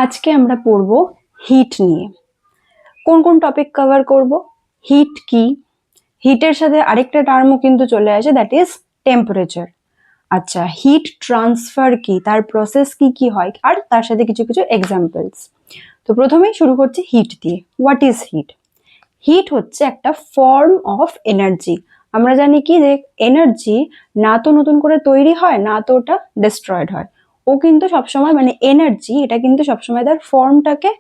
আজকে আমরা পড়ব হিট নিয়ে। কোন কোন টপিক কভার করব? হিট কি, হিটের সাথে আরেকটা টার্মও কিন্তু চলে আসে, দ্যাট ইজ টেম্পারেচার। আচ্ছা, হিট ট্রান্সফার কি, তার প্রসেস কি কি হয়, আর তার সাথে কিছু কিছু এক্সাম্পলস। তো প্রথমেই শুরু করছি হিট দিয়ে। What is hit? হিট হচ্ছে একটা ফর্ম অফ এনার্জি। আমরা জানি কি যে এনার্জি না তো নতুন করে তৈরি হয়, না তো ওটা ডিস্ট্রয়েড হয়। ও কিন্তু সবসময় এনার্জি, এটা কিন্তু সবসময় তার ফর্মটাকে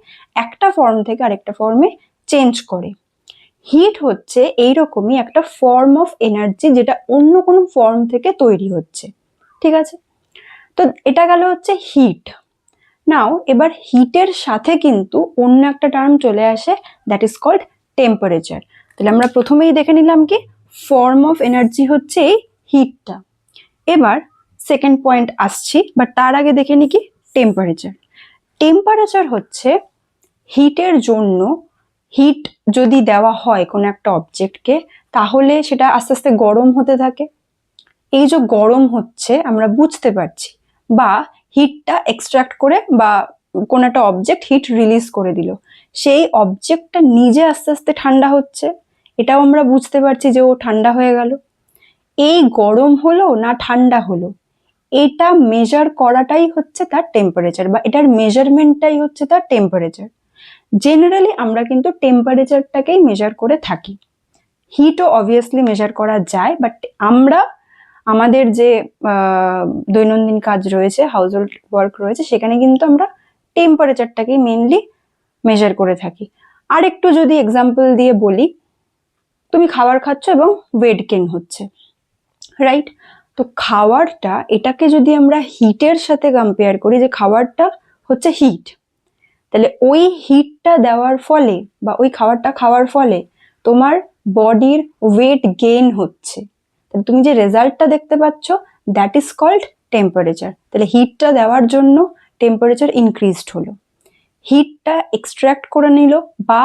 একটা ফর্ম থেকে আরেকটা ফর্মে চেঞ্জ করে। হিট হচ্ছে এইরকমই একটা ফর্ম অফ এনার্জি, যেটা অন্য কোনো ফর্ম থেকে তৈরি হচ্ছে। ঠিক আছে, তো এটা গেল হচ্ছে হিট। নাও এবার হিটের সাথে কিন্তু অন্য একটা টার্ম চলে আসে, দ্যাট ইজ কল্ড টেম্পারেচার। তাহলে আমরা প্রথমেই দেখে নিলাম কি ফর্ম অফ এনার্জি হচ্ছে এই হিটটা। এবার সেকেন্ড পয়েন্ট আসছি, বাট তার আগে দেখে নি কি টেম্পারেচার। টেম্পারেচার হচ্ছে হিটের জন্য, হিট যদি দেওয়া হয় কোনো একটা অবজেক্টকে, তাহলে সেটা আস্তে আস্তে গরম হতে থাকে। এই যে গরম হচ্ছে আমরা বুঝতে পারছি, বা হিটটা এক্সট্রাক্ট করে বা কোন একটা অবজেক্ট হিট রিলিজ করে দিল, সেই অবজেক্টটা নিজে আস্তে আস্তে ঠান্ডা হচ্ছে, এটাও আমরা বুঝতে পারছি যে ও ঠান্ডা হয়ে গেল। এই গরম হলো না ঠান্ডা হলো, এটা মেজার করাটাই হচ্ছে তার টেম্পারেচার, বা এটার মেজারমেন্টটাই হচ্ছে তার টেম্পারেচার। জেনারেলি আমরা কিন্তু টেম্পারেচারটাকেই মেজার করে থাকি। হিটও অবভিয়াসলি মেজার করা যায়, বাট আমরা আমাদের যে দৈনন্দিন কাজ রয়েছে, হাউস হোল্ড ওয়ার্ক রয়েছে, সেখানে কিন্তু আমরা টেম্পারেচারটাকেই মেনলি মেজার করে থাকি। আর একটু যদি এক্সাম্পল দিয়ে বলি, তুমি খাবার খাচ্ছ এবং ওয়েট গেইন হচ্ছে, রাইট? তো খাবারটা, এটাকে যদি আমরা হিটের সাথে কম্পেয়ার করি, যে খাবারটা হচ্ছে হিট, তাহলে ওই হিটটা দেওয়ার ফলে বা ওই খাবারটা খাওয়ার ফলে তোমার বডির ওয়েট গেইন হচ্ছে, তাহলে তুমি যে রেজাল্টটা দেখতে পাচ্ছ, দ্যাট ইজ কল্ড টেম্পারেচার। তাহলে হিটটা দেওয়ার জন্য টেম্পারেচার ইনক্রিজড হলো, হিটটা এক্সট্রাক্ট করে নিল বা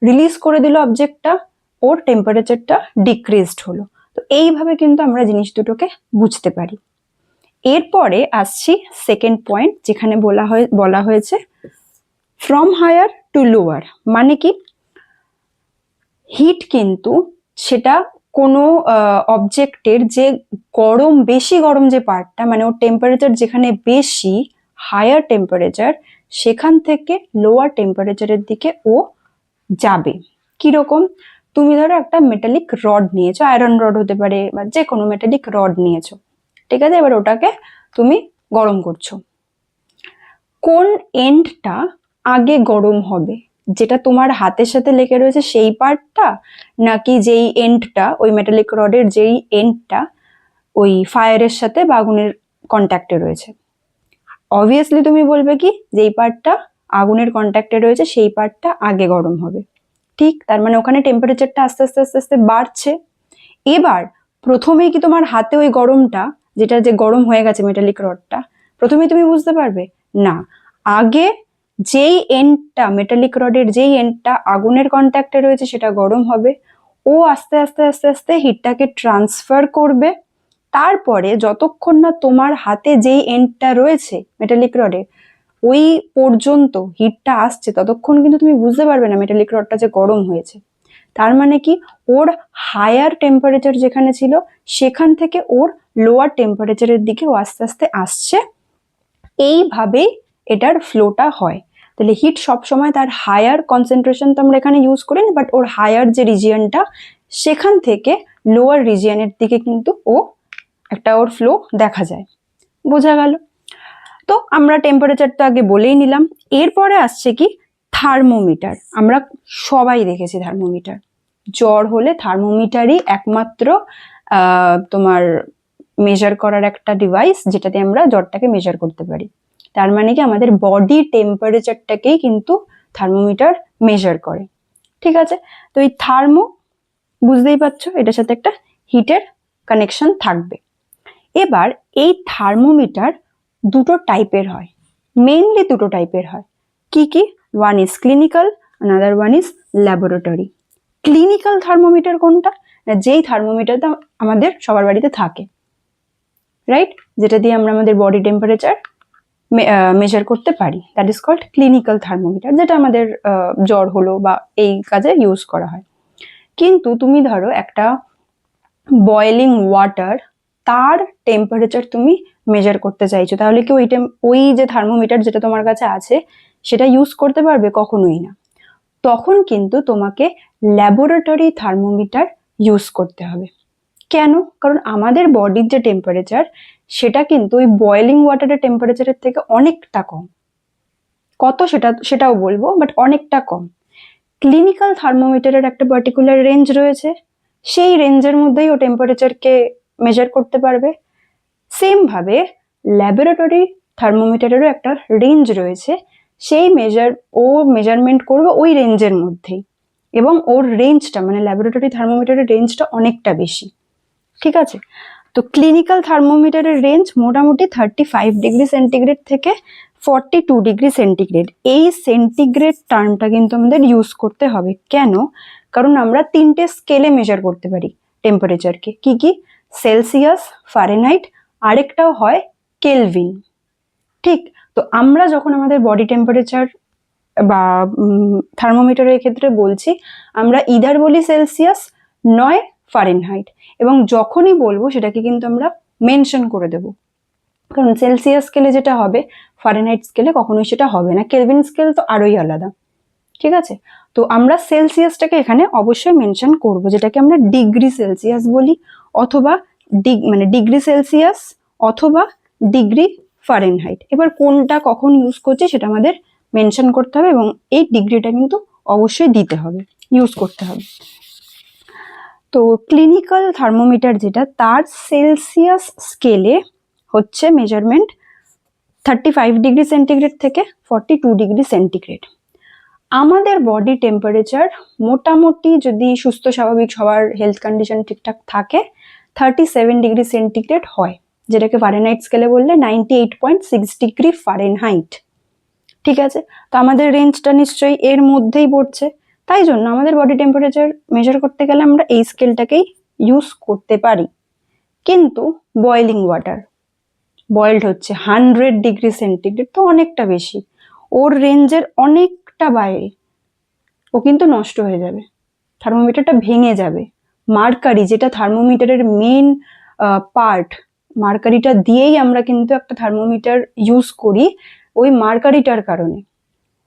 রিলিজ করে দিল অবজেক্টটা, ওর টেম্পারেচারটা ডিক্রিজড হলো। তো এইভাবে কিন্তু আমরা জিনিস দুটোকে বুঝতে পারি। এরপরে আসছি সেকেন্ড পয়েন্ট, যেখানে বলা হয়েছে ফ্রম হায়ার টু লোয়ার। মানে কি, হিট কিন্তু সেটা কোনো অবজেক্টের যে গরম, বেশি গরম যে পার্টটা, মানে ওর টেম্পারেচার যেখানে বেশি, হায়ার টেম্পারেচার, সেখান থেকে লোয়ার টেম্পারেচারের দিকে ও যাবে। কিরকম? তুমি ধরো একটা মেটালিক রড নিয়েছো, আয়রন রড হতে পারে বা যে কোনো মেটালিক রড নিয়েছো, ঠিক আছে? এবার ওটাকে তুমি গরম করছো, কোন এন্ডটা আগে গরম হবে? যেটা তোমার হাতের সাথে লেগে রয়েছে সেই পার্টটা, নাকি যেই এন্ডটা, ওই মেটালিক রডের যেই এন্ডটা ওই ফায়ারের সাথে বা আগুনের কন্ট্যাক্টে রয়েছে? অবভিয়াসলি তুমি বলবে কি যেই পার্টটা আগুনের কন্ট্যাক্টে রয়েছে সেই পার্টটা আগে গরম হবে। ঠিক, তার মানে ওখানে টেম্পারেচারটা আস্তে আস্তে আস্তে আস্তে বাড়ছে। এবার প্রথমেই কি তোমার হাতে ওই গরমটা, যেটা যে গরম হয়ে গেছে মেটালিক রডটা, প্রথমেই তুমি বুঝতে পারবে না। আগে যেই এন্ডটা, মেটালিক রডের যেই এন্ডটা আগুনের কন্ট্যাক্টে রয়েছে, সেটা গরম হবে। ও আস্তে আস্তে আস্তে আস্তে হিটটাকে ট্রান্সফার করবে। তারপরে যতক্ষণ না তোমার হাতে যেই এন্ডটা রয়েছে মেটালিক রডের ওই পর্যন্ত হিটটা আসছে, ততক্ষণ কিন্তু তুমি বুঝতে পারবে না মেটালিক রডটা যে গরম হয়েছে। তার মানে কি, ওর হায়ার টেম্পারেচার যেখানে ছিল, সেখান থেকে ওর লোয়ার টেম্পারেচারের দিকে ও আস্তে আস্তে আসছে। এইভাবেই এটার ফ্লোটা হয়। তাহলে হিট সবসময় তার হায়ার কনসেন্ট্রেশন তো আমরা এখানে ইউজ করি না, বাট ওর হায়ার যে রিজিয়নটা, সেখান থেকে লোয়ার রিজিয়নের দিকে কিন্তু ও একটা ওর ফ্লো দেখা যায়। বোঝা গেল? তো আমরা টেম্পারেচার তো আগে বলেই নিলাম। এরপরে আসছে কি থার্মোমিটার। আমরা সবাই দেখেছি থার্মোমিটার। জ্বর হলে থার্মোমিটারই একমাত্র তোমার মেজার করার একটা ডিভাইস, যেটাতে আমরা জ্বরটাকে মেজার করতে পারি। তার মানে কি আমাদের বডি টেম্পারেচারটাকেই কিন্তু থার্মোমিটার মেজার করে। ঠিক আছে, তো এই থার্মো, বুঝতেই পারছো এটার সাথে একটা হিটের কানেকশন থাকবে। এবার এই থার্মোমিটার দুটো টাইপের হয়, মেইনলি দুটো টাইপের হয়। কি কি? One is clinical, another one is laboratory. Clinical thermometer কোনটা? যেই থার্মোমিটারটা আমাদের সবার বাড়িতে থাকে, রাইট? যেটা দিয়ে আমরা আমাদের বডি টেম্পারেচার মেজার করতে পারি, that is called clinical thermometer, যেটা আমাদের জ্বর হলো বা এই কাজে ইউজ করা হয়। কিন্তু তুমি ধরো একটা বয়েলিং ওয়াটার, তার টেম্পারেচার তুমি মেজার করতে চাইছো, তাহলে কি ওই যে থার্মোমিটার যেটা তোমার কাছে আছে সেটা ইউজ করতে পারবে? কখনোই না। তখন কিন্তু তোমাকে ল্যাবরেটরি থার্মোমিটার ইউজ করতে হবে। কেন? কারণ আমাদের বডির যে টেম্পারেচার সেটা কিন্তু ওই বয়েলিং ওয়াটারের টেম্পারেচারের থেকে অনেকটা কম। কত সেটাও বলবো, বাট অনেকটা কম। ক্লিনিক্যাল থার্মোমিটারের একটা পার্টিকুলার রেঞ্জ রয়েছে, সেই রেঞ্জের মধ্যেই ও টেম্পারেচারকে মেজার করতে পারবে। সেম ভাবে ল্যাবরেটরি থার্মোমিটারেরও একটা রেঞ্জ রয়েছে, সেই মেজারমেন্ট করবে ওই রেঞ্জের মধ্যেই, এবং ওর রেঞ্জটা মানে ল্যাবরেটরি থার্মোমিটারের রেঞ্জটা অনেকটা বেশি। ঠিক আছে? তো ক্লিনিক্যাল থার্মোমিটারের রেঞ্জ মোটামুটি 35°C থেকে 42°C। এই সেন্টিগ্রেড টার্মটা কিন্তু আমাদের ইউজ করতে হবে। কেন? কারণ আমরা 3টে স্কেলে মেজার করতে পারি টেম্পারেচারকে। কি কি? সেলসিয়াস, ফারেনহাইট, আরেকটাও হয় কেলভিন। ঠিক? তো আমরা যখন আমাদের বডি টেম্পারেচার বা থার্মোমিটারের ক্ষেত্রে বলছি, আমরা ইদার বলি সেলসিয়াস নয় ফারেনহাইট, এবং যখনই বলবো সেটাকে কিন্তু আমরা মেনশন করে দেব, কারণ সেলসিয়াস স্কেলে যেটা হবে ফারেনহাইট স্কেলে কখনোই সেটা হবে না, কেলভিন স্কেল তো আরোই আলাদা। ঠিক আছে? তো আমরা সেলসিয়াসটাকে এখানে অবশ্যই মেনশন করব, যেটাকে আমরা ডিগ্রি সেলসিয়াস বলি, অথবা ডিগ্রি সেলসিয়াস অথবা ডিগ্রি ফারেনহাইট। এবার কোনটা কখন ইউজ করছে সেটা আমাদের মেনশন করতে হবে, এবং এই ডিগ্রিটা কিন্তু অবশ্যই দিতে হবে, ইউজ করতে হবে। তো ক্লিনিক্যাল থার্মোমিটার যেটা, তার সেলসিয়াস স্কেলে হচ্ছে মেজারমেন্ট 35°C থেকে 42°C। আমাদের বডি টেম্পারেচার মোটামুটি, যদি সুস্থ স্বাভাবিক সবার হেলথ কন্ডিশন ঠিকঠাক থাকে, 37°C হয়, যেটাকে ফারেনহাইট স্কেলে বললে 98.6° ফারেনহাইট। ঠিক আছে? তো আমাদের রেঞ্জটা নিশ্চয়ই এর মধ্যেই পড়ছে, তাই জন্য আমাদের বডি টেম্পারেচার মেজার করতে গেলে আমরা এই স্কেলটাকেই ইউজ করতে পারি। কিন্তু বয়েলিং ওয়াটার, বয়েলড হচ্ছে 100°C, তো অনেকটা বেশি, ওর রেঞ্জের অনেকটা বাইরে, ও কিন্তু নষ্ট হয়ে যাবে, থার্মোমিটারটা ভেঙে যাবে। মার্কারি, যেটা থার্মোমিটারের মেন পার্ট, মার্কারিটা দিয়েই আমরা কিন্তু একটা থার্মোমিটার ইউজ করি, ওই মার্কারিটার কারণে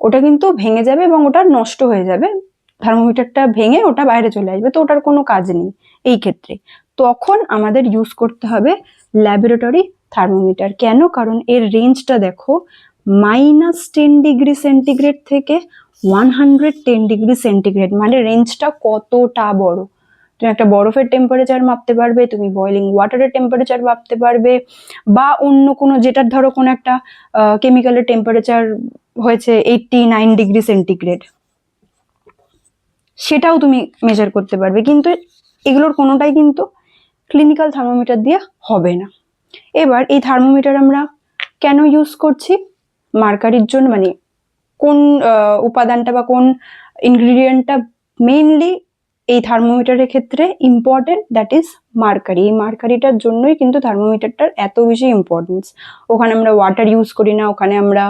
ওটা কিন্তু ভেঙে যাবে এবং ওটা নষ্ট হয়ে যাবে, থার্মোমিটারটা ভেঙে ওটা বাইরে চলে আসবে, তো ওটার কোনো কাজ নেই এই ক্ষেত্রে। তখন আমাদের ইউজ করতে হবে ল্যাবরেটরি থার্মোমিটার। কেন? কারণ এর রেঞ্জটা দেখো, -10°C থেকে 110°C, মানে রেঞ্জটা কতটা বড়। তুমি একটা বরফের টেম্পারেচার মাপতে পারবে, তুমি বয়েলিং ওয়াটারের টেম্পারেচার মাপতে পারবে, বা অন্য কোনো, যেটার ধরো কোনো একটা কেমিক্যালের টেম্পারেচার হয়েছে 89°C, সেটাও তুমি মেজার করতে পারবে। কিন্তু এগুলোর কোনোটাই কিন্তু ক্লিনিক্যাল থার্মোমিটার দিয়ে হবে না। এবার এই থার্মোমিটার আমরা কেন ইউজ করছি? মার্কারির জন্য, মানে কোন উপাদানটা বা কোন ইনগ্রিডিয়েন্টটা মেইনলি এই থার্মোমিটারের ক্ষেত্রে ইম্পর্টেন্ট, দ্যাট ইজ মার্কারি। এই মার্কারিটার জন্যই কিন্তু থার্মোমিটারটার এত বেশি ইম্পর্টেন্স। ওখানে আমরা ওয়াটার ইউজ করি না, ওখানে আমরা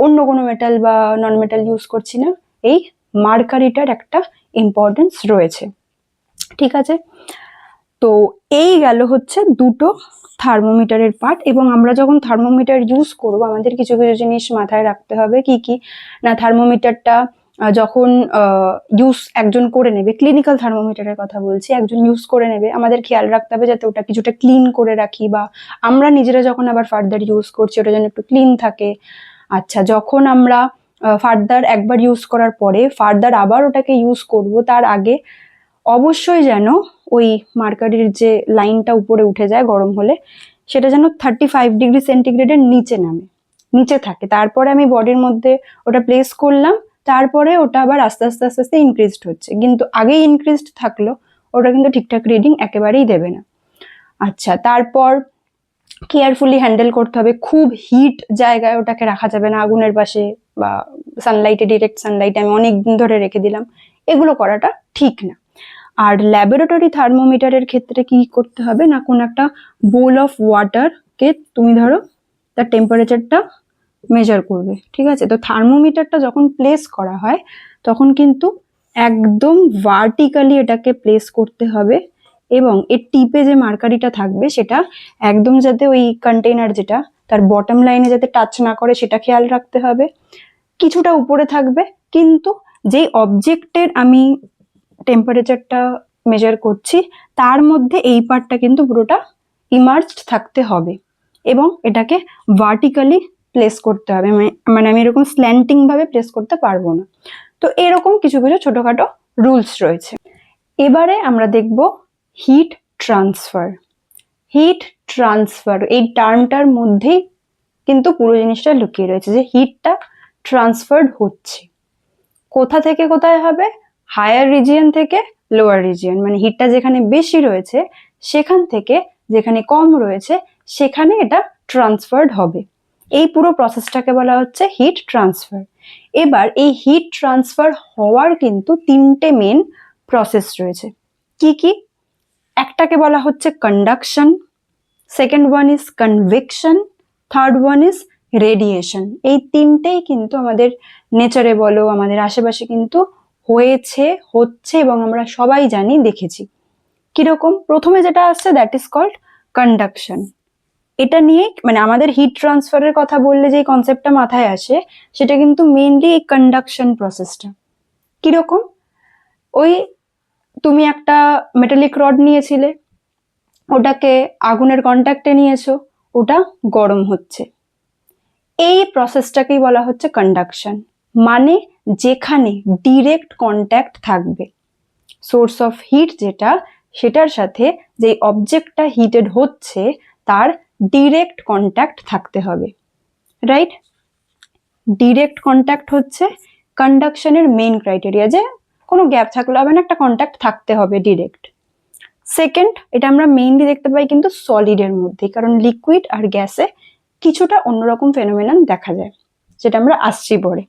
অন্য কোনো মেটাল বা নন মেটাল ইউজ করছি না, এই মার্কারিটার একটা ইম্পর্টেন্স রয়েছে। ঠিক আছে? তো এই গেল হচ্ছে দুটো থার্মোমিটারের পার্ট। এবং আমরা যখন থার্মোমিটার ইউজ করব, আমাদের কিছু কিছু জিনিস মাথায় রাখতে হবে। কি কি না, থার্মোমিটারটা যখন ইউজ একজন করে নেবে, ক্লিনিক্যাল থার্মোমিটারের কথা বলছি, একজন ইউজ করে নেবে, আমাদের খেয়াল রাখতে হবে যাতে ওটা কিছুটা ক্লিন করে রাখি, বা আমরা নিজেরা যখন আবার ফার্দার ইউজ করছি ওটা যেন একটু ক্লিন থাকে। আচ্ছা, যখন আমরা ফার্দার একবার ইউজ করার পরে ফার্দার আবার ওটাকে ইউজ করব, তার আগে অবশ্যই যেন ওই মার্কারির যে লাইনটা উপরে উঠে যায় গরম হলে, সেটা যেন 35°C নিচে নামে, নিচে থাকে। তারপরে আমি বডির মধ্যে ওটা প্লেস করলাম, তারপরে ওটা আবার আস্তে আস্তে আস্তে আস্তে ইনক্রিজড হচ্ছে, কিন্তু আগেই ইনক্রিজড থাকলো ওটা কিন্তু ঠিকঠাক রিডিং একেবারেই দেবে না। আচ্ছা, তারপর কেয়ারফুলি হ্যান্ডেল করতে হবে, খুব হিট জায়গায় ওটাকে রাখা যাবে না, আগুনের পাশে বা সানলাইটে, ডিরেক্ট সানলাইটে আমি অনেকদিন ধরে রেখে দিলাম, এগুলো করাটা ঠিক না। আর ল্যাবরেটরি থার্মোমিটারের ক্ষেত্রে কি করতে হবে না, কোন একটা বোল অফ ওয়াটারকে তুমি ধরো, তার টেম্পারেচারটা মেজার করবে, ঠিক আছে? তো থার্মোমিটারটা যখন প্লেস করা হয় তখন কিন্তু একদম ভার্টিক্যালি এটাকে প্লেস করতে হবে, এবং এর টিপে যে মার্কারিটা থাকবে সেটা একদম যাতে ওই কন্টেইনার যেটা তার বটম লাইনে যাতে টাচ না করে সেটা খেয়াল রাখতে হবে। কিছুটা উপরে থাকবে, কিন্তু যেই অবজেক্টের আমি টেম্পারেচারটা মেজার করছি তার মধ্যে এই পার্টটা কিন্তু পুরোটা ইমার্জড থাকতে হবে, এবং এটাকে ভার্টিক্যালি প্লেস করতে হবে, মানে আমি এরকম স্ল্যান্টিং ভাবে প্লেস করতে পারবো না। তো এরকম কিছু কিছু ছোটখাটো রুলস রয়েছে। এবারে আমরা দেখব হিট ট্রান্সফার। হিট ট্রান্সফার এই টার্মটার মধ্যেই কিন্তু পুরো জিনিসটা লুকিয়ে রয়েছে, যে হিটটা ট্রান্সফার্ড হচ্ছে। কোথা থেকে কোথায় হবে? হায়ার রিজিয়ন থেকে লোয়ার রিজিয়ন, মানে হিটটা যেখানে বেশি রয়েছে সেখান থেকে যেখানে কম রয়েছে সেখানে এটা ট্রান্সফার্ড হবে। এই পুরো প্রসেসটাকে বলা হচ্ছে হিট ট্রান্সফার। এবার এই হিট ট্রান্সফার হওয়ার কিন্তু তিনটে মেন প্রসেস রয়েছে। কি কি? একটাকে বলা হচ্ছে conduction, second one is convection, third one is radiation. এই তিনটেই কিন্তু আমাদের নেচারে বলো আমাদের আশেপাশে কিন্তু হয়েছে, হচ্ছে, এবং আমরা সবাই জানি, দেখেছি। কিরকম? প্রথমে যেটা আসছে দ্যাট ইজ কল্ড কন্ডাকশন। এটা নিয়ে মানে আমাদের হিট ট্রান্সফারের কথা বললে যে কনসেপ্টটা মাথায় আসে সেটা কিন্তু মেইনলি এই কন্ডাকশন প্রসেসটা। কিরকম? ওই তুমি একটা মেটালিক রড নিয়েছিলে, ওটাকে আগুনের কন্ট্যাক্টে নিয়েছো, ওটা গরম হচ্ছে। এই প্রসেসটাকেই বলা হচ্ছে কন্ডাকশন, মানে যেখানে ডিরেক্ট কন্ট্যাক্ট থাকবে সোর্স অফ হিট যেটা, সেটার সাথে যে অবজেক্টটা হিটেড হচ্ছে তার ডিরেক্ট কন্ট্যাক্ট থাকতে হবে, রাইট? ডিরেক্ট কন্ট্যাক্ট হচ্ছে কন্ডাকশনের মেইন ক্রাইটেরিয়া, যে কোনো গ্যাপ থাকলে হবে না, একটা কন্ট্যাক্ট থাকতে হবে ডিরেক্ট। সেকেন্ড, এটা আমরা মেইনলি দেখতে পাই কিন্তু সলিডের মধ্যে, কারণ লিকুইড আর গ্যাসে কিছুটা অন্যরকম ফেনোমেনন দেখা যায়, যেটা আমরা আসছি পরে।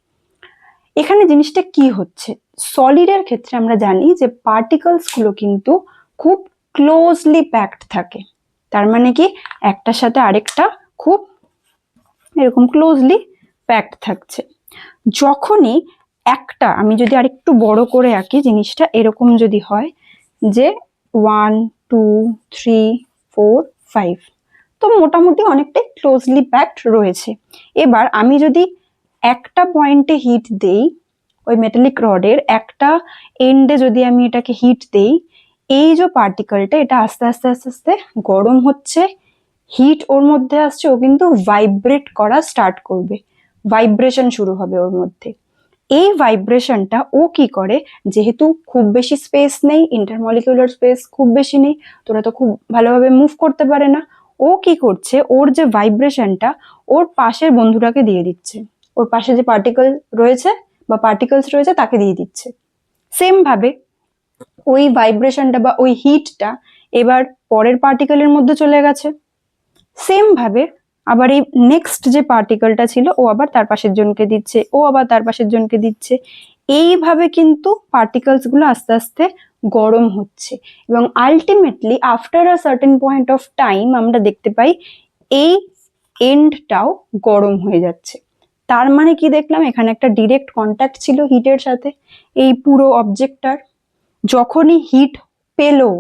এখানে জিনিসটা কি হচ্ছে, সলিডের ক্ষেত্রে আমরা জানি যে পার্টিকলস গুলো কিন্তু খুব ক্লোজলি প্যাকড থাকে। তার মানে কি, একটার সাথে আরেকটা খুব এরকম ক্লোজলি প্যাকড থাকছে। যখনই একটা, আমি যদি আরেকটু বড় করে আঁকি জিনিসটা, এরকম যদি হয় যে 1 2 3 4 5, তো মোটামুটি অনেকটাই ক্লোজলি প্যাকড রয়েছে। এবার আমি যদি একটা পয়েন্টে হিট দেই, ওই মেটালিক রডের একটা এন্ডে যদি আমি এটাকে হিট দেই, এই যে পার্টিকেলটা এটা আস্তে আস্তে আস্তে আস্তে গরম হচ্ছে, হিট ওর মধ্যে আসছে, ও কিন্তু ভাইব্রেট করা স্টার্ট করবে, ভাইব্রেশন শুরু হবে ওর মধ্যে। এই ভাইব্রেশনটা ও কি করে, যেহেতু খুব বেশি স্পেস নেই, ইন্টারমলিকুলার স্পেস খুব বেশি নেই, তোরা তো খুব ভালোভাবে মুভ করতে পারে না, ও কি করছে, ওর যে ভাইব্রেশনটা ওর পাশের বন্ধুটাকে দিয়ে দিচ্ছে, ওর পাশে যে পার্টিকেল রয়েছে বা পার্টিকলস রয়েছে তাকে দিয়ে দিচ্ছে। সেম ভাবে ওই ভাইব্রেশনটা বা ওই হিটটা এবার পরের পার্টিকেলের মধ্যে চলে গেছে। সেম ভাবে আবার এই নেক্সট যে পার্টিকেলটা ছিল ও আবার তার পাশের জনকে দিচ্ছে, ও আবার তার পাশের জনকে দিচ্ছে। এইভাবে কিন্তু পার্টিকলস গুলো আস্তে আস্তে গরম হচ্ছে, এবং ultimately after a certain point of time আমরা দেখতে পাই এই এন্ডটাও গরম হয়ে যাচ্ছে। তার মানে কি দেখলাম, এখানে একটা ডিরেক্ট কন্ট্যাক্ট ছিল হিটের সাথে এই পুরো অবজেক্টটার। যখনই হিট পেলো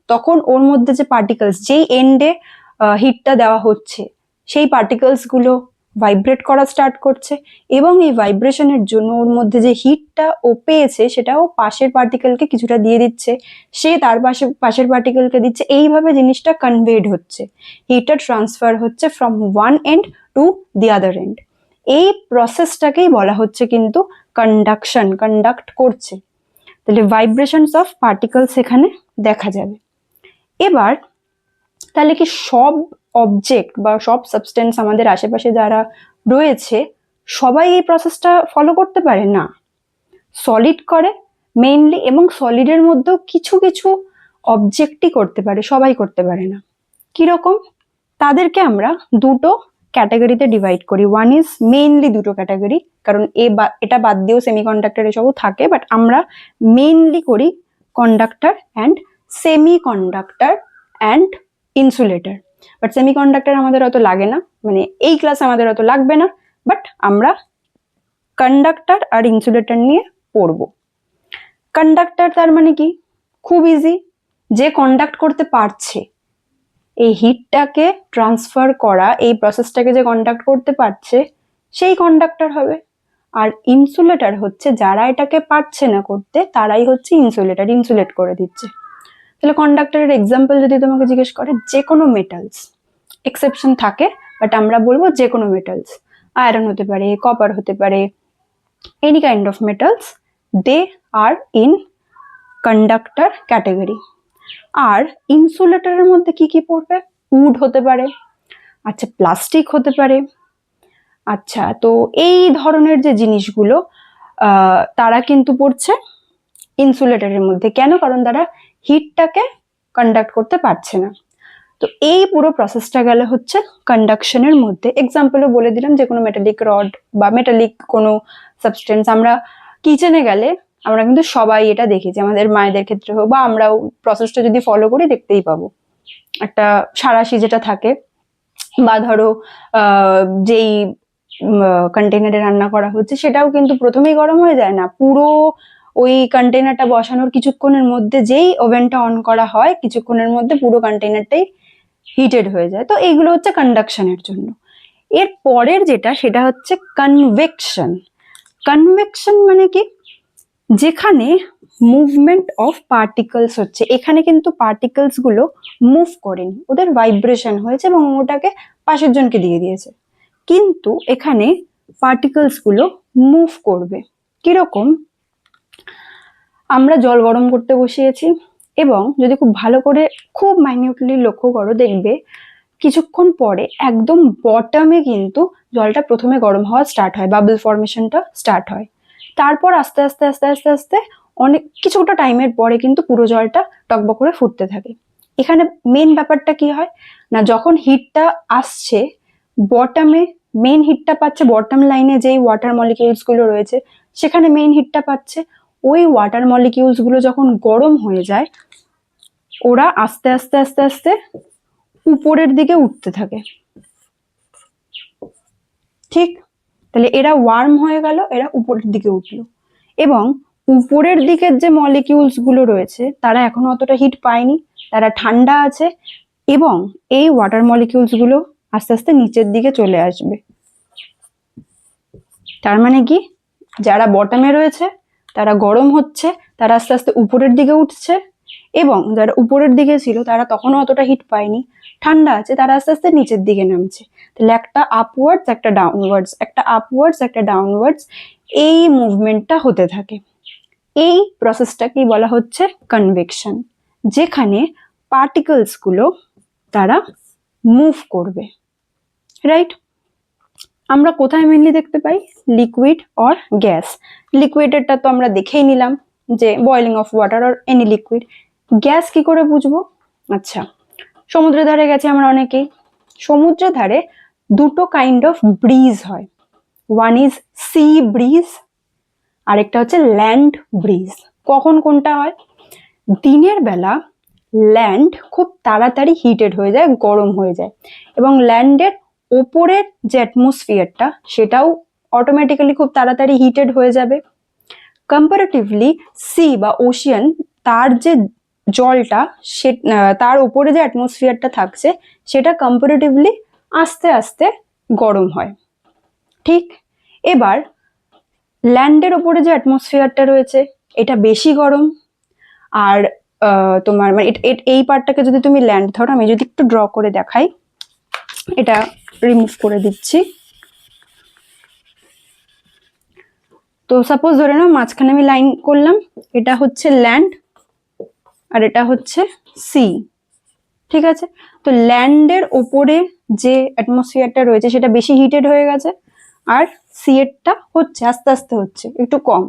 তখন ওর মধ্যে যে পার্টিকলস, যেই এন্ডে হিটটা দেওয়া হচ্ছে, সেই পার্টিকলস গুলো ভাইব্রেট করা স্টার্ট করছে, এবং এই ভাইব্রেশনের জন্য ওর মধ্যে যে হিটটা ও পেয়েছে সেটাও পাশের পার্টিকেলকে কিছুটা দিয়ে দিচ্ছে, সে তার পাশের পার্টিকেলকে দিচ্ছে। এইভাবে জিনিসটা কনভেড হচ্ছে, হিটটা ট্রান্সফার হচ্ছে from one end to the other end. এই প্রসেসটাকেই বলা হচ্ছে কিন্তু কন্ডাকশন, কন্ডাক্ট করছে। তাহলে ভাইব্রেশনস অফ পার্টিকলস এখানে দেখা যাবে। এবার তাহলে কি সব অবজেক্ট বা সব সাবস্টেন্স আমাদের আশেপাশে যারা রয়েছে সবাই এই প্রসেসটা ফলো করতে পারে? না, সলিড করে মেইনলি, এবং সলিডের মধ্যেও কিছু কিছু অবজেক্টই করতে পারে, সবাই করতে পারে না। কিরকম? তাদেরকে আমরা দুটো ক্যাটাগরিতে ডিভাইড করি। ওয়ান ইজ মেইনলি দুটো ক্যাটাগরি, কারণ এটা বাদ দিয়েও সেমিকন্ডাক্টর এসবও থাকে, বাট আমরা মেইনলি করি conductor and semiconductor and insulator. But semiconductor আমাদের অত লাগে না, মানে এই ক্লাস আমাদের অত লাগবে না, বাট আমরা কন্ডাক্টর আর ইনসুলেটর নিয়ে পড়বো। কন্ডাক্টর তার মানে কি? খুব ইজি, যে কন্ডাক্ট করতে পারছে, এই হিটটাকে ট্রান্সফার করা, এই প্রসেসটাকে যে কন্ডাক্ট করতে পারছে সেই কন্ডাক্টর হবে। আর ইনসুলেটর হচ্ছে যারা এটাকে পারছে না করতে, তারাই হচ্ছে ইনসুলেটর, ইনসুলেট করে দিচ্ছে। তাহলে কন্ডাক্টরের এক্সাম্পল যদি তোমাকে জিজ্ঞেস করে, যে কোনো মেটালস, এক্সেপশন থাকে বাট আমরা বলবো যে কোনো মেটালস, আয়রন হতে পারে, কপার হতে পারে, any kind of metals, they are in conductor category. আর ইনসুলেটরের মধ্যে কি কি পড়বে? উড হতে পারে, আচ্ছা প্লাস্টিক হতে পারে, আচ্ছা তো এই ধরনের যে জিনিসগুলো তারা কিন্তু পড়ছে ইনসুলেটরের মধ্যে। কেন? কারণ তারা হিটটাকে কন্ডাক্ট করতে পারছে না। তো এই পুরো প্রসেসটা গেলে হচ্ছে কন্ডাকশনের মধ্যে। এক্সাম্পলও বলে দিলাম, যে কোনো মেটালিক রড বা মেটালিক কোনো সাবস্টেন্স, আমরা কিচেনে গেলে আমরা কিন্তু সবাই এটা দেখেছি, আমাদের মায়েদের ক্ষেত্রে হোক বা আমরাও প্রসেসটা যদি ফলো করি দেখতেই পাবো। একটা সাঁড়াশি যেটা থাকে, বা ধরো যেই কন্টেনারে রান্না করা হচ্ছে সেটাও কিন্তু প্রথমেই গরম হয়ে যায় না, পুরো ওই কন্টেনারটা বসানোর কিছুক্ষণের মধ্যে যেই ওভেনটা অন করা হয়, কিছুক্ষণের মধ্যে পুরো কন্টেনারটাই হিটেড হয়ে যায়। তো এইগুলো হচ্ছে কন্ডাকশনের জন্য। এর পরের যেটা, সেটা হচ্ছে কনভেকশন। কনভেকশন মানে কি? যেখানে মুভমেন্ট অফ পার্টিকলস হচ্ছে। এখানে কিন্তু পার্টিকলস গুলো মুভ করেনি, ওদের ভাইব্রেশন হয়েছে এবং ওটাকে পাশের জনকে দিয়ে দিয়েছে। কিন্তু এখানে পার্টিকলস গুলো মুভ করবে। কিরকম? আমরা জল গরম করতে বসিয়েছি এবং যদি খুব ভালো করে খুব মাইনিউটলি লক্ষ্য করো, দেখবে কিছুক্ষণ পরে একদম বটমে কিন্তু জলটা প্রথমে গরম হওয়া স্টার্ট হয়, বাবল ফর্মেশনটা স্টার্ট হয়। তারপর আস্তে আস্তে আস্তে আস্তে আস্তে অনেক কিছুটা টাইমের পরে কিন্তু পুরো জলটা টকবক করে ফুটতে থাকে। এখানে মেন ব্যাপারটা কি হয় না, যখন হিটটা আসছে বটমে, মেন হিটটা পাচ্ছে বটম লাইনে, যেই ওয়াটার মলিকিউলস গুলো রয়েছে সেখানে মেন হিটটা পাচ্ছে। ওই ওয়াটার মলিকিউলস গুলো যখন গরম হয়ে যায়, ওরা আস্তে আস্তে আস্তে আস্তে উপরের দিকে উঠতে থাকে। ঠিক? তাহলে এরা ওয়ার্ম হয়ে গেল, এরা উপরের দিকে উঠলো, এবং উপরের দিকের যে মলিকিউলস গুলো রয়েছে তারা এখনো অতটা হিট পায়নি, তারা ঠান্ডা আছে, এবং এই ওয়াটার মলিকিউলস গুলো আস্তে আস্তে নিচের দিকে চলে আসবে। তার মানে কি? যারা বটমে রয়েছে তারা গরম হচ্ছে, তারা আস্তে আস্তে উপরের দিকে উঠছে, এবং যারা উপরের দিকে ছিল তারা তখনও অতটা হিট পায়নি, ঠান্ডা আছে, তারা আস্তে আস্তে নিচের দিকে নামছে। তাহলে একটা আপওয়ার্ডস একটা ডাউনওয়ার্ডস, একটা আপওয়ার্ডস একটা ডাউনওয়ার্ডস, এই মুভমেন্টটা হতে থাকে। এই প্রসেসটাকেই বলা হচ্ছে কনভেকশন, যেখানে পার্টিকলস গুলো তারা মুভ করবে। রাইট? আমরা কোথায় মেনলি দেখতে পাই? Liquid or gas. লিকুইডেরটা তো আমরা দেখেই নিলাম, যে boiling of water or any liquid. Gas কি করে বুঝবো? আচ্ছা, সমুদ্রের ধারে গেছি আমরা অনেকেই, সমুদ্রের ধারে দুটো কাইন্ড অফ ব্রিজ হয়। ওয়ান ইজ সি ব্রিজ, আরেকটা হচ্ছে ল্যান্ড ব্রিজ। কখন কোনটা হয়? দিনের বেলা ল্যান্ড খুব তাড়াতাড়ি হিটেড হয়ে যায়, গরম হয়ে যায়, এবং ল্যান্ডের ওপরের যে অ্যাটমসফিয়ারটা সেটাও অটোমেটিক্যালি খুব তাড়াতাড়ি হিটেড হয়ে যাবে। কম্পারেটিভলি সি বা ওশিয়ান, তার যে জলটা, সে তার উপরে যে অ্যাটমসফিয়ারটা থাকছে সেটা কম্পারেটিভলি আস্তে আস্তে গরম হয়। ঠিক? এবার ল্যান্ডের ওপরে যে অ্যাটমসফিয়ারটা রয়েছে এটা বেশি গরম। আর তোমার মানে এই পার্টটাকে যদি তুমি ল্যান্ড ধরো, আমি যদি একটু ড্র করে দেখাই, এটা রিমুভ করে দিচ্ছি। তো সাপোজ ধরে নাও মাঝখানে আমি লাইন করলাম, এটা হচ্ছে ল্যান্ড আর এটা হচ্ছে সি। ঠিক আছে? তো ল্যান্ডের ওপরে যে অ্যাটমসফিয়ারটা রয়েছে সেটা বেশি হিটেড হয়ে গেছে, আর সি এরটা হচ্ছে আস্তে আস্তে হচ্ছে একটু কম।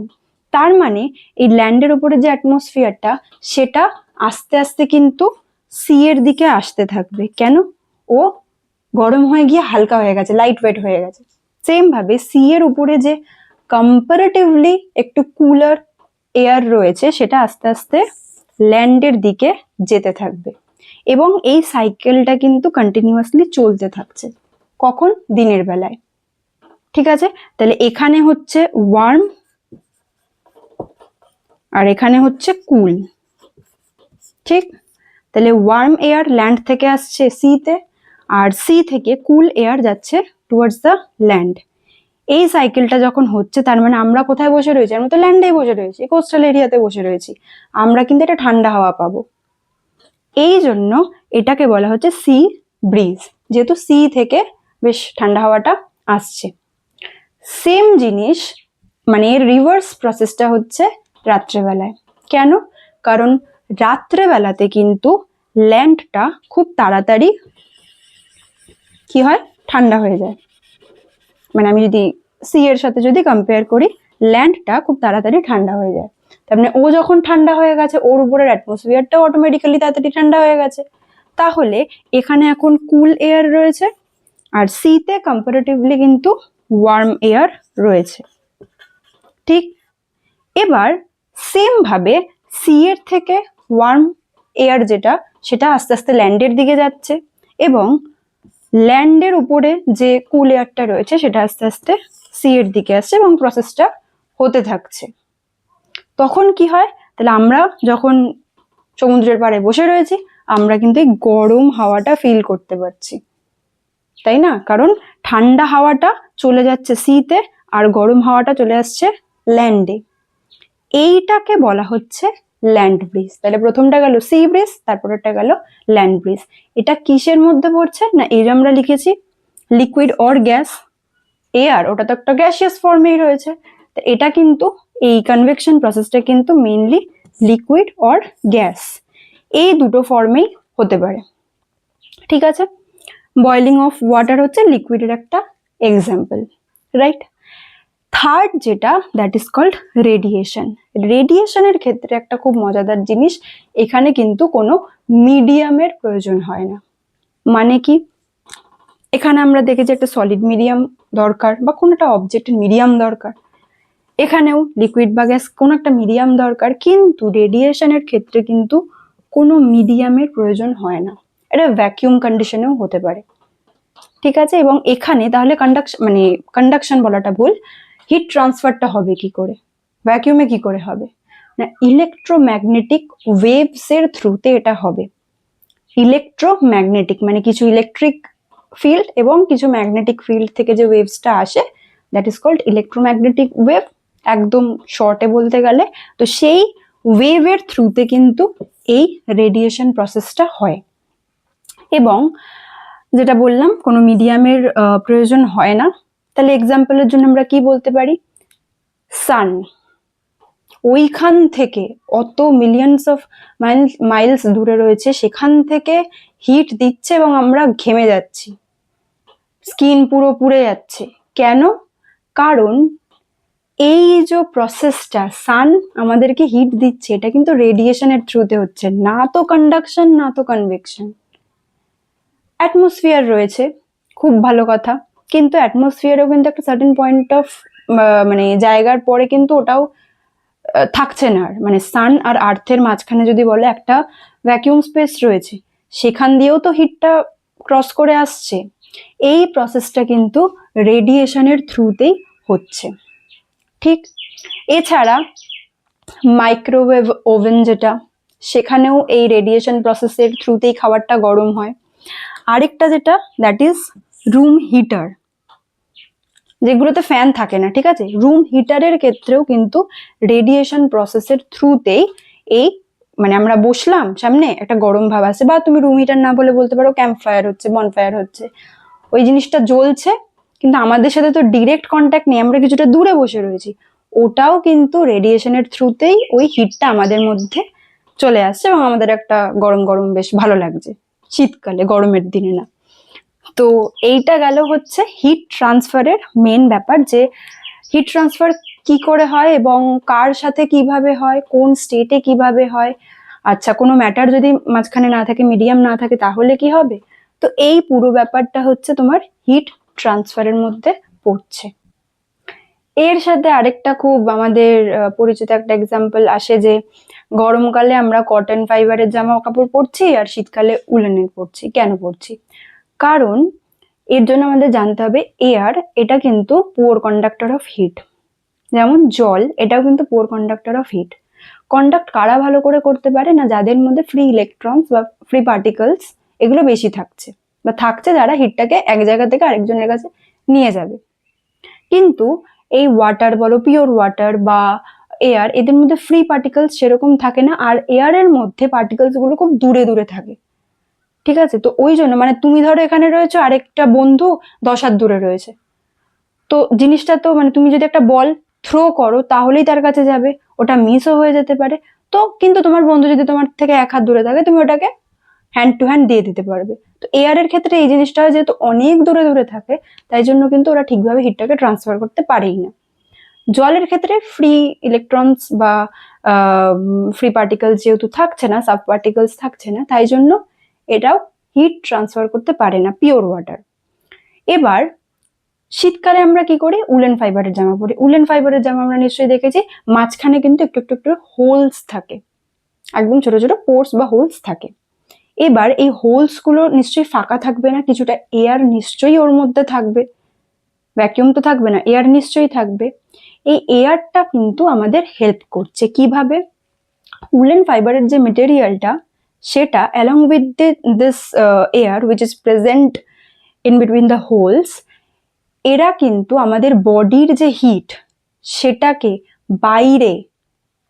তার মানে এই ল্যান্ডের ওপরে যে অ্যাটমসফিয়ারটা সেটা আস্তে আস্তে কিন্তু সি এর দিকে আসতে থাকবে। কেন? ও গরম হয়ে গিয়ে হালকা হয়ে গেছে, লাইট ওয়েট হয়ে গেছে। সেম ভাবে সি এর উপরে যে কম্পারেটিভলি একটু কুলার এয়ার রয়েছে সেটা আস্তে আস্তে ল্যান্ডের দিকে যেতে থাকবে, এবং এই সাইকেলটা কিন্তু কন্টিনিউয়াসলি চলতে থাকছে। কখন? দিনের বেলায়। ঠিক আছে, তাহলে এখানে হচ্ছে ওয়ার্ম আর এখানে হচ্ছে কুল। ঠিক, তাহলে ওয়ার্ম এয়ার ল্যান্ড থেকে আসছে সিতে, আর সি থেকে কুল এয়ার যাচ্ছে টুয়ার্ডস দ্য ল্যান্ড। এই সাইকেলটা যখন হচ্ছে, তার মানে আমরা কোথায় বসে রয়েছি? আমরা তো ল্যান্ডেই বসে রয়েছি, কোস্টাল এরিয়াতে বসে রয়েছি, আমরা কিন্তু এটা ঠান্ডা হাওয়া পাবো। এই জন্য এটাকে বলা হচ্ছে সি ব্রিজ, যেহেতু সি থেকে বেশ ঠান্ডা হাওয়াটা আসছে। সেম জিনিস মানে এর রিভার্স প্রসেসটা হচ্ছে রাত্রেবেলায়। কেন? কারণ রাত্রেবেলাতে কিন্তু ল্যান্ডটা খুব তাড়াতাড়ি কি হয়, ঠান্ডা হয়ে যায়। মানে আমি যদি সি এর সাথে যদি কম্পেয়ার করি, ল্যান্ডটা খুব তাড়াতাড়ি ঠান্ডা হয়ে যায়। তার মানে ও যখন ঠান্ডা হয়ে গেছে, ওর উপরের অ্যাটমসফিয়ারটাও অটোমেটিক্যালি তাড়াতাড়ি ঠান্ডা হয়ে গেছে। তাহলে এখানে এখন কুল এয়ার রয়েছে, আর সিতে কম্পারেটিভলি কিন্তু ওয়ার্ম এয়ার রয়েছে। ঠিক, এবার সেম ভাবে সি এর থেকে ওয়ার্ম এয়ার যেটা, সেটা আস্তে আস্তে ল্যান্ডের দিকে যাচ্ছে, এবং ল্যান্ডের উপরে যে কুল এয়ারটা রয়েছে সেটা আস্তে আস্তে সি এর দিকে আসছে এবং প্রসেসটা হতে থাকছে। তখন কি হয়? তাহলে আমরা যখন সমুদ্রের পাড়ে বসে রয়েছি, আমরা কিন্তু এই গরম হাওয়াটা ফিল করতে পারছি, তাই না? কারণ ঠান্ডা হাওয়াটা চলে যাচ্ছে সিতে আর গরম হাওয়াটা চলে আসছে ল্যান্ডে। এইটাকে বলা হচ্ছে ল্যান্ড ব্রিজ। তাহলে প্রথমটা গেল সি ব্রিজ, তারপরেরটা গেল ল্যান্ড ব্রিজ। এটা কিসের মধ্যে পড়ছে না, এই যে আমরা লিখেছি লিকুইড অর গ্যাস, এয়ার ওটা তো একটা গ্যাসিয়াস ফর্মেই রয়েছে, তো এটা কিন্তু এই কনভেকশন প্রসেসটা কিন্তু মেইনলি লিকুইড অর গ্যাস, এই দুটো ফর্মেই হতে পারে। ঠিক আছে, বয়েলিং অফ ওয়াটার হচ্ছে লিকুইডের একটা এক্সাম্পল, রাইট? থার্ড যেটা, দ্যাট ইজ কল্ড রেডিয়েশন। রেডিয়েশনের ক্ষেত্রে একটা খুব মজাদার জিনিস, এখানে কিন্তু কোনো মিডিয়ামের প্রয়োজন হয় না। মানে কি? এখানে আমরা দেখেছি একটা সলিড মিডিয়াম দরকার বা কোনো একটা অবজেক্টের মিডিয়াম দরকার, এখানেও লিকুইড বা গ্যাস কোনো একটা মিডিয়াম দরকার, কিন্তু রেডিয়েশনের ক্ষেত্রে কিন্তু কোনো মিডিয়ামের প্রয়োজন হয় না, এটা ভ্যাকিউম কন্ডিশনেও হতে পারে। ঠিক আছে, এবং এখানে তাহলে কন্ডাকশন বলাটা ভুল, হিট ট্রান্সফারটা হবে কি করে, ভ্যাকিউমে কি করে হবে না, ইলেকট্রোম্যাগনেটিক ওয়েভস এর থ্রুতে এটা হবে। ইলেকট্রোম্যাগনেটিক মানে কিছু ইলেকট্রিক ফিল্ড এবং কিছু ম্যাগনেটিক ফিল্ড থেকে যে ওয়েভসটা আসে, that is called electromagnetic wave, একদম শর্টে বলতে গেলে। তো সেই ওয়েভের থ্রুতে কিন্তু এই রেডিয়েশন প্রসেসটা হয়, এবং যেটা বললাম কোনো মিডিয়ামের প্রয়োজন হয় না। তাহলে এক্সাম্পলের জন্য আমরা কি বলতে পারি, সান ওইখান থেকে অত মিলিয়নস অফ মাইলস দূরে রয়েছে, সেখান থেকে হিট দিচ্ছে এবং আমরা ঘেমে যাচ্ছি, স্কিন পুরো পুড়ে যাচ্ছে। কেন? কারণ এই যে প্রসেসটা সান আমাদেরকে হিট দিচ্ছে, এটা কিন্তু রেডিয়েশনের থ্রুতে হচ্ছে, না তো কন্ডাকশন না তো কনভেকশন। অ্যাটমসফিয়ার রয়েছে, খুব ভালো কথা, কিন্তু অ্যাটমসফিয়ারও কিন্তু একটা সার্টেন পয়েন্ট অফ মানে জায়গার পরে কিন্তু ওটাও থাকছে না আর, মানে সান আর আর্থের মাঝখানে যদি বলে একটা ভ্যাকিউম স্পেস রয়েছে, সেখান দিয়েও তো হিটটা ক্রস করে আসছে। এই প্রসেসটা কিন্তু রেডিয়েশনের থ্রুতেই হচ্ছে। ঠিক, এছাড়া মাইক্রোওয়েভ ওভেন যেটা, সেখানেও এই রেডিয়েশন প্রসেসের থ্রুতেই খাবারটা গরম হয়। আরেকটা যেটা, দ্যাট ইজ রুম হিটার, যেগুলোতে ফ্যান থাকে না, ঠিক আছে, রুম হিটারের ক্ষেত্রেও কিন্তু রেডিয়েশন প্রসেসের থ্রুতেই এই মানে আমরা বসলাম সামনে একটা গরম ভাব আছে, বা তুমি রুম হিটার না বলে বলতে পারো ক্যাম্প ফায়ার হচ্ছে, বনফায়ার হচ্ছে, ওই জিনিসটা জ্বলছে কিন্তু আমাদের সাথে তো ডিরেক্ট কন্ট্যাক্ট নেই, আমরা কিছুটা দূরে বসে রয়েছি, ওটাও কিন্তু রেডিয়েশনের থ্রুতেই ওই হিটটা আমাদের মধ্যে চলে আসছে এবং আমাদের একটা গরম গরম বেশ ভালো লাগছে শীতকালে, গরমের দিনে না। তো এইটা গেল হচ্ছে হিট ট্রান্সফারের মেন ব্যাপার, যে হিট ট্রান্সফার কি করে হয় এবং কার সাথে কিভাবে হয়, কোন স্টেটে কিভাবে হয়। আচ্ছা, কোনো ম্যাটার যদি মাঝখানে না থাকে, মিডিয়াম না থাকে, তাহলে কি হবে? তো এই পুরো ব্যাপারটা হচ্ছে তোমার হিট ট্রান্সফারের মধ্যে পড়ছে। এর সাথে আরেকটা খুব আমাদের পরিচিত একটা এক্সাম্পল আসে, যে গরমকালে আমরা কটন ফাইবারের জামা কাপড় পরছি আর শীতকালে উলেনের পরছি। কেন পরছি? কারণ এর জন্য আমাদের জানতে হবে এয়ার এটা কিন্তু পুয়ার কন্ডাক্টর অফ হিট, যেমন জল এটাও কিন্তু poor conductor of heat. Conduct কারা ভালো করে করতে পারে না, যাদের মধ্যে ফ্রি ইলেকট্রনস বা ফ্রি পার্টিকলস এগুলো বেশি থাকছে বা থাকছে, যারা হিটটাকে এক জায়গা থেকে আরেকজনের কাছে নিয়ে যাবে। কিন্তু এই ওয়াটার বলো, পিওর ওয়াটার বা এয়ার, এদের মধ্যে ফ্রি পার্টিকলস সেরকম থাকে না, আর এয়ারের মধ্যে পার্টিকলস গুলো খুব দূরে দূরে থাকে। ঠিক আছে, তো ওই জন্য মানে তুমি ধরো এখানে রয়েছো, আরেকটা বন্ধু 10 হাত দূরে রয়েছে, তো জিনিসটা তো মানে তুমি যদি একটা বল থ্রো করো তাহলেই তার কাছে যাবে, ওটা মিসও হয়ে যেতে পারে। তো কিন্তু তোমার বন্ধু যদি তোমার থেকে 1 হাত দূরে থাকে, তুমি ওটাকে হ্যান্ড টু হ্যান্ড দিয়ে দিতে পারবে। তো এয়ারের ক্ষেত্রে এই জিনিসটা যেহেতু অনেক দূরে দূরে থাকে, তাই জন্য কিন্তু ওরা ঠিকভাবে হিটটাকে ট্রান্সফার করতে পারেই না। জলের ক্ষেত্রে ফ্রি ইলেকট্রনস বা ফ্রি পার্টিকেলস যেহেতু থাকছে না, সাব পার্টিকেলস থাকছে না, তাই জন্য এটাও হিট ট্রান্সফার করতে পারে না, পিওর ওয়াটার। এবার শীতকালে আমরা কি করি, উলেন ফাইবারের জামা পরি। উলেন ফাইবারের জামা আমরা নিশ্চয়ই দেখেছি, মাঝখানে কিন্তু একটু একটু একটু হোলস থাকে, একদম ছোট ছোট পোর্স বা হোলস থাকে। এবার এই হোলস গুলো নিশ্চয়ই ফাঁকা থাকবে না, কিছুটা এয়ার নিশ্চয়ই ওর মধ্যে থাকবে, ভ্যাকিউম তো থাকবে না, এয়ার নিশ্চয়ই থাকবে। এই এয়ারটা কিন্তু আমাদের হেল্প করছে কিভাবে, উলেন ফাইবারের যে মেটেরিয়ালটা সেটা along with this air which is present in between the holes, এরা কিন্তু আমাদের বডির যে হিট সেটাকে বাইরে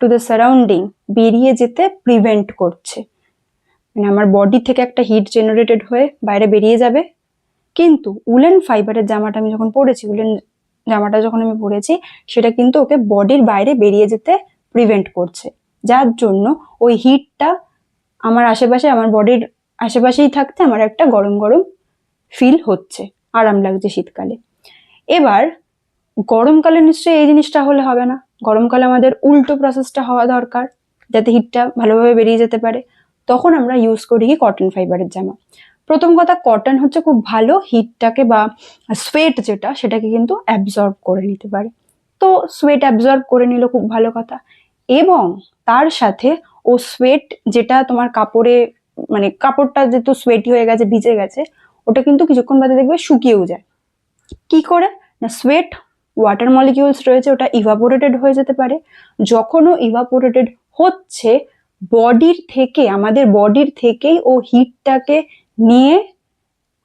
টু দ্য সারাউন্ডিং বেরিয়ে যেতে প্রিভেন্ট করছে। মানে আমার বডি থেকে একটা হিট জেনারেটেড হয়ে বাইরে বেরিয়ে যাবে, কিন্তু উলেন ফাইবারের জামাটা আমি যখন পরেছি, উলেন জামাটা যখন আমি পরেছি, সেটা কিন্তু ওকে বডির বাইরে বেরিয়ে যেতে প্রিভেন্ট করছে, যার জন্য ওই হিটটা আমার আশেপাশে, আমার বডির আশেপাশেই থাকতে আমার একটা গরম গরম ফিল হচ্ছে, আরাম লাগছে শীতকালে। এবার গরমকালে নিশ্চয়ই এই জিনিসটা হলে হবে না, গরমকালে আমাদের উল্টো প্রসেসটা হওয়া দরকার, যাতে হিটটা ভালোভাবে বেরিয়ে যেতে পারে। তখন আমরা ইউজ করি কি, কটন ফাইবারের জামা। প্রথম কথা, কটন হচ্ছে খুব ভালো হিটটাকে বা সোয়েট যেটা সেটাকে কিন্তু অ্যাবজর্ব করে নিতে পারে, তো সোয়েট অ্যাবজর্ব করে নিল, খুব ভালো কথা। এবং তার সাথে ও সোয়েট যেটা তোমার কাপড়ে, মানে কাপড়টা যেহেতু সোয়েটি হয়ে গেছে, ভিজে গেছে, ওটা কিন্তু কিছুক্ষণ বাদে দেখবে শুকিয়েও যায়। কি করে না, সোয়েট ওয়াটার মলিকিউলস রয়েছে, ওটা ইভাপোরেটেড হয়ে যেতে পারে। যখনও ইভাপোরেটেড হচ্ছে, বডির থেকে, আমাদের বডির থেকেই ও হিটটাকে নিয়ে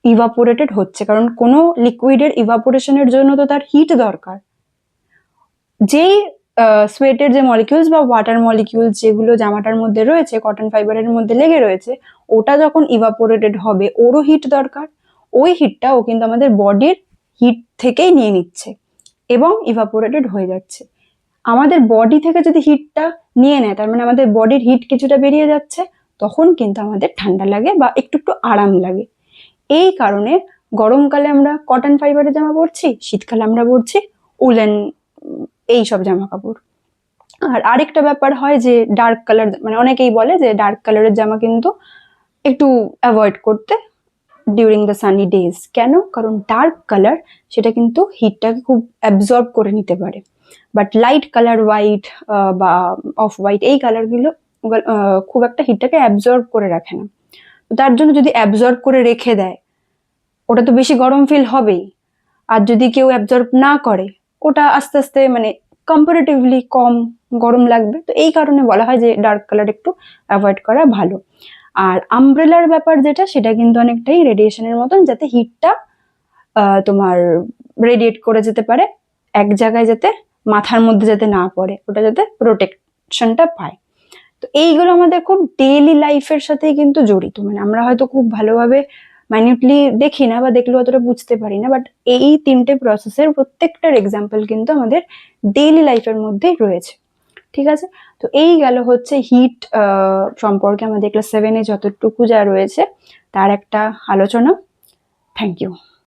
ইভাপোরেটেড হচ্ছে, কারণ কোনো লিকুইডের ইভাপোরেশনের জন্য তো তার হিট দরকার। যেই সোয়েটের যে মলিকিউলস বা ওয়াটার মলিকিউলস যেগুলো জামাটার মধ্যে রয়েছে, কটন ফাইবারের মধ্যে লেগে রয়েছে, ওটা যখন ইভাপোরেটেড হবে, ওরও হিট দরকার। ওই হিটটা ও কিন্তু আমাদের বডির হিট থেকেই নিয়ে নিচ্ছে এবং ইভাপোরেটেড হয়ে যাচ্ছে। আমাদের বডি থেকে যদি হিটটা নিয়ে নেয়, তার মানে আমাদের বডির হিট কিছুটা বেরিয়ে যাচ্ছে, তখন কিন্তু আমাদের ঠান্ডা লাগে বা একটু একটু আরাম লাগে। এই কারণে গরমকালে আমরা কটন ফাইবারের জামা পরছি, শীতকালে আমরা পরছি উলেন এইসব জামা কাপড়। আর আরেকটা ব্যাপার হয় যে ডার্ক কালার, মানে অনেকেই বলে যে ডার্ক কালারের জামা কিন্তু একটু অ্যাভয়েড করতে ডিউরিং দ্য সানি ডেজ। কেন? কারণ ডার্ক কালার সেটা কিন্তু হিটটাকে খুব অ্যাবজর্ব করে নিতে পারে, বাট লাইট কালার, হোয়াইট বা অফ হোয়াইট, এই কালারগুলো খুব একটা হিটটাকে অ্যাবজর্ব করে রাখে না। তার জন্য যদি অ্যাবজর্ব করে রেখে দেয়, ওটা তো বেশি গরম ফিল হবেই। আর যদি কেউ অ্যাবজর্ব না করে, ওটা আস্তে আস্তে মানে কম্পারেটিভলি কম গরম লাগবে। তো এই কারণে বলা হয় যে ডার্ক কালার একটু অ্যাভয়েড করা ভালো। আর আমব্রেলার ব্যাপার যেটা, সেটা কিন্তু অনেকটাই রেডিয়েশনের মতন, যাতে হিটটা তোমার রেডিয়েট করে যেতে পারে এক জায়গায়, যাতে মাথার মধ্যে যাতে না পড়ে, ওটা যাতে প্রোটেকশনটা পায়। তো এইগুলো আমাদের খুব ডেইলি লাইফের সাথেই কিন্তু জড়িত, মানে আমরা হয়তো খুব ভালোভাবে মাইনিউটলি দেখি না বা দেখলেও অতটা বুঝতে পারি না, বাট এই 3টে প্রসেসের প্রত্যেকটার এক্সাম্পল কিন্তু আমাদের ডেইলি লাইফের মধ্যেই রয়েছে। ঠিক আছে, তো এই গেল হচ্ছে হিট সম্পর্কে আমাদের ক্লাস 7-এ যতটুকু যা রয়েছে তার একটা আলোচনা। Thank you.